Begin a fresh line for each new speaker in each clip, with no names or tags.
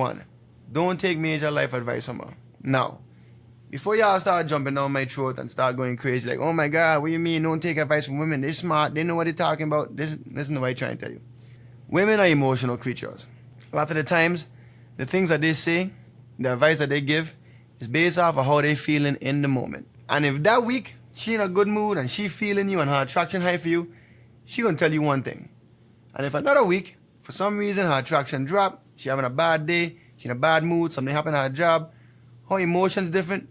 one, don't take major life advice from her. Now, before y'all start jumping down my throat and start going crazy, like, oh my God, what do you mean don't take advice from women? They're smart, they know what they're talking about. Listen to what I'm trying to tell you. Women are emotional creatures. A lot of the times, the things that they say, the advice that they give, is based off of how they feeling in the moment. And if that week, she in a good mood and she feeling you and her attraction high for you, she gonna tell you one thing. And if another week, for some reason her attraction drop, she having a bad day, she in a bad mood, something happened at her job, her emotions different,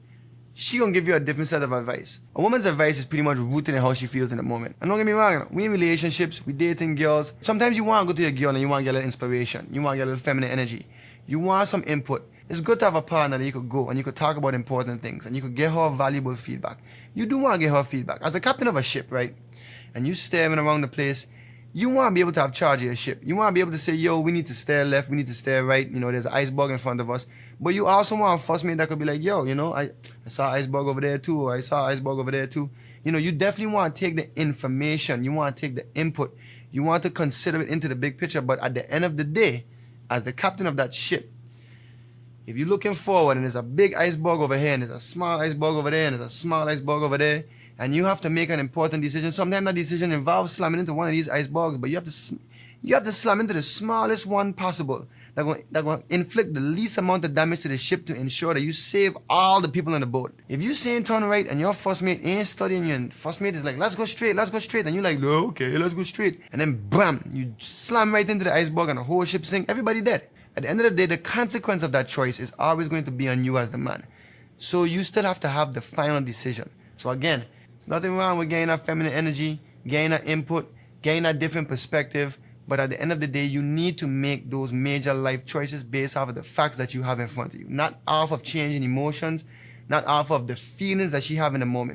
she gonna give you a different set of advice. A woman's advice is pretty much rooted in how she feels in the moment. And don't get me wrong, we in relationships, we dating girls. Sometimes you want to go to your girl and you want to get a little inspiration. You want to get a little feminine energy. You want some input. It's good to have a partner that you could go and you could talk about important things and you could get her valuable feedback. You do want to get her feedback. As the captain of a ship, right? And you steering around the place, you want to be able to have charge of your ship. You want to be able to say, yo, we need to steer left, we need to steer right. You know, there's an iceberg in front of us. But you also want a first mate that could be like, yo, you know, I saw an iceberg over there too, or I saw an iceberg over there too. You know, you definitely want to take the information. You want to take the input. You want to consider it into the big picture. But at the end of the day, as the captain of that ship, if you're looking forward and there's a big iceberg over here and there's a small iceberg over there and there's a small iceberg over there, and you have to make an important decision. Sometimes that decision involves slamming into one of these icebergs, but you have to slam into the smallest one possible that will inflict the least amount of damage to the ship to ensure that you save all the people on the boat. If you saying turn right and your first mate ain't studying you and first mate is like, let's go straight, and you're like, no, okay, let's go straight. And then bam, you slam right into the iceberg and the whole ship sink, everybody dead. At the end of the day, the consequence of that choice is always going to be on you as the man. So you still have to have the final decision. So again, there's nothing wrong with getting that feminine energy, getting that input, getting that different perspective. But at the end of the day, you need to make those major life choices based off of the facts that you have in front of you. Not off of changing emotions, not off of the feelings that you have in the moment.